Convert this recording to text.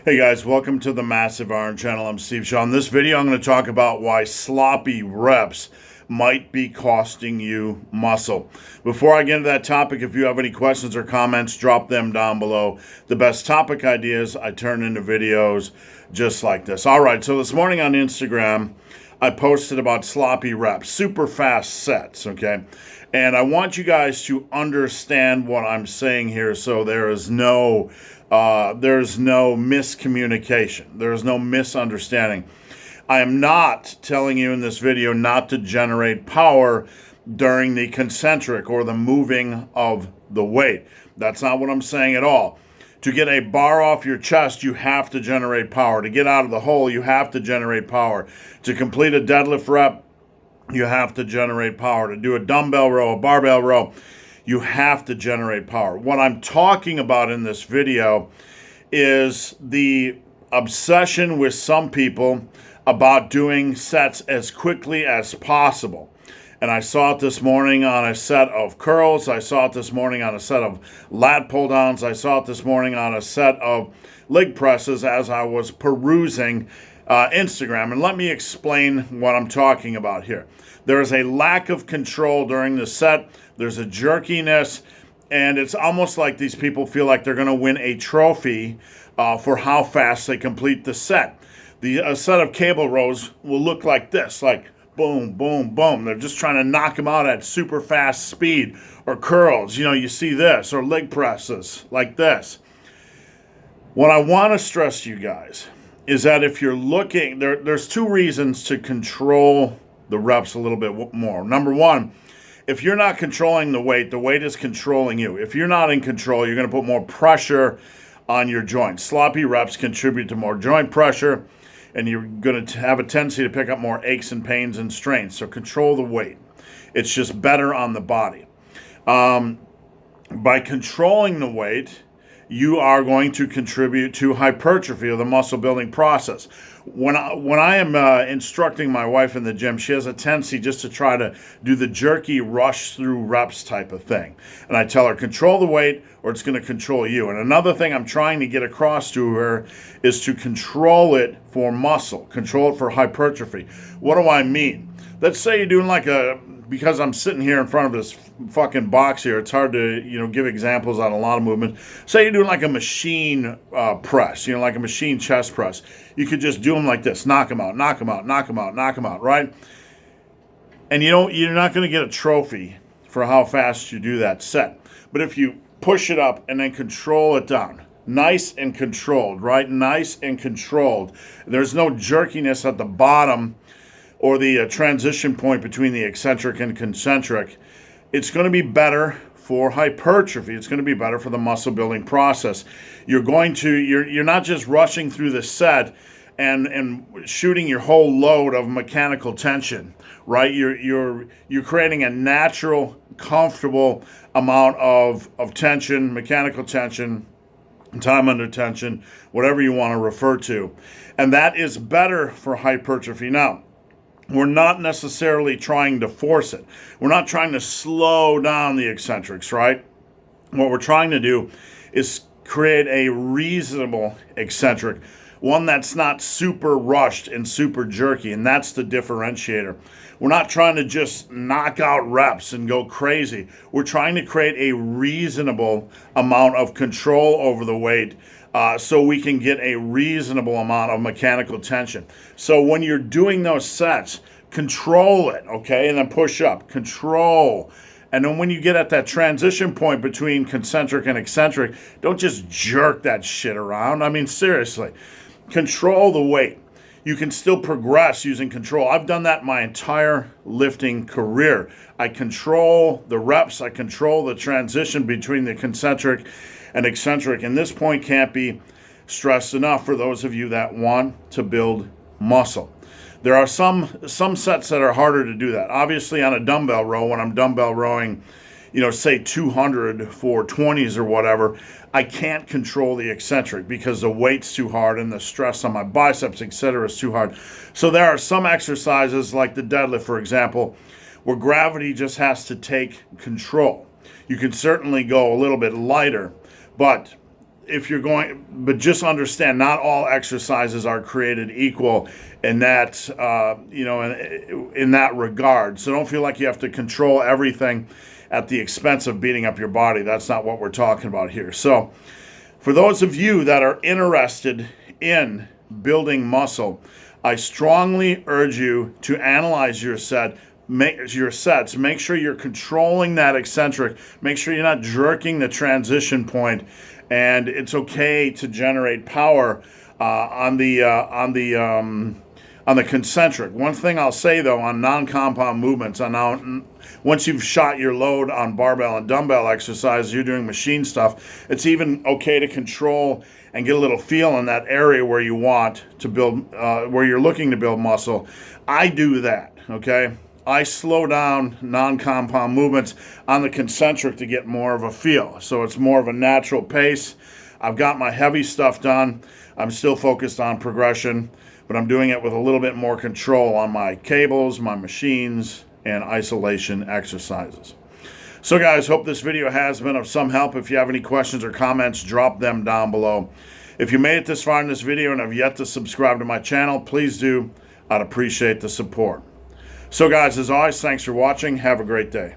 Hey guys, welcome to the Massive Iron Channel. I'm Steve Shaw. In this video, I'm going to talk about why sloppy reps might be costing you muscle. Before I get into that topic, if you have any questions or comments, drop them down below. The best topic ideas I turn into videos just like this. All right, so this morning on Instagram, I posted about sloppy reps, super fast sets, okay? And I want you guys to understand what I'm saying here so there's no miscommunication. There's no misunderstanding. I am not telling you in this video not to generate power during the concentric or the moving of the weight. That's not what I'm saying at all. To get a bar off your chest, you have to generate power. To get out of the hole, you have to generate power. To complete a deadlift rep, you have to generate power. To do a dumbbell row, a barbell row, you have to generate power. What I'm talking about in this video is the obsession with some people about doing sets as quickly as possible. And I saw it this morning on a set of curls. I saw it this morning on a set of lat pull downs. I saw it this morning on a set of leg presses as I was perusing Instagram. And let me explain what I'm talking about here. There is a lack of control during the set. There's a jerkiness, and it's almost like these people feel like they're going to win a trophy for how fast they complete the set. A set of cable rows will look like this, like boom, boom, boom. They're just trying to knock them out at super fast speed. Or curls, you see this, or leg presses like this. What I want to stress to you guys is that if you're looking, there's two reasons to control the reps a little bit more. Number one, if you're not controlling the weight is controlling you. If you're not in control, you're going to put more pressure on your joints. Sloppy reps contribute to more joint pressure, and you're going to have a tendency to pick up more aches and pains and strains. So control the weight. It's just better on the body. By controlling the weight, you are going to contribute to hypertrophy of the muscle building process. When I am instructing my wife in the gym, she has a tendency just to try to do the jerky rush through reps type of thing. And I tell her, control the weight or it's going to control you. And another thing I'm trying to get across to her is to control it for muscle, control it for hypertrophy. What do I mean? Let's say you're doing because I'm sitting here in front of this fucking box here, it's hard to, give examples on a lot of movement. Say you're doing like a machine press, like a machine chest press. You could just do them like this, knock them out, knock them out, knock them out, knock them out, right? And you're not going to get a trophy for how fast you do that set. But if you push it up and then control it down, nice and controlled, right? Nice and controlled. There's no jerkiness at the bottom or the transition point between the eccentric and concentric. It's going to be better for hypertrophy. It's going to be better for the muscle building process. You're not just rushing through the set and shooting your whole load of mechanical tension, right? You're creating a natural, comfortable amount of tension, mechanical tension, time under tension, whatever you want to refer to. And that is better for hypertrophy. Now, we're not necessarily trying to force it. We're not trying to slow down the eccentrics, right? What we're trying to do is create a reasonable eccentric, one that's not super rushed and super jerky, and that's the differentiator. We're not trying to just knock out reps and go crazy. We're trying to create a reasonable amount of control over the weight so we can get a reasonable amount of mechanical tension. So when you're doing those sets, control it, okay? And then push up, control. And then when you get at that transition point between concentric and eccentric, don't just jerk that shit around. I mean, seriously, control the weight. You can still progress using control. I've done that my entire lifting career. I control the reps. I control the transition between the concentric and eccentric. And this point can't be stressed enough for those of you that want to build muscle. There are some sets that are harder to do that. Obviously, on a dumbbell row, when I'm dumbbell rowing, say 200 for 20s or whatever, I can't control the eccentric because the weight's too hard and the stress on my biceps, etc. is too hard. So there are some exercises like the deadlift, for example, where gravity just has to take control. You can certainly go a little bit lighter, but if you're going, but just understand, not all exercises are created equal in that, in that regard. So don't feel like you have to control everything at the expense of beating up your body. That's not what we're talking about here. So for those of you that are interested in building muscle, I strongly urge you to analyze your sets. Make sure you're controlling that eccentric. Make sure you're not jerking the transition point, and it's okay to generate power on the concentric. One thing I'll say though on non-compound movements, once you've shot your load on barbell and dumbbell exercises, you're doing machine stuff. It's even okay to control and get a little feel in that area where you want to build, where you're looking to build muscle. I do that. Okay. I slow down non-compound movements on the concentric to get more of a feel. So it's more of a natural pace. I've got my heavy stuff done. I'm still focused on progression, but I'm doing it with a little bit more control on my cables, my machines, and isolation exercises. So guys, hope this video has been of some help. If you have any questions or comments, drop them down below. If you made it this far in this video and have yet to subscribe to my channel, please do. I'd appreciate the support. So guys, as always, thanks for watching. Have a great day.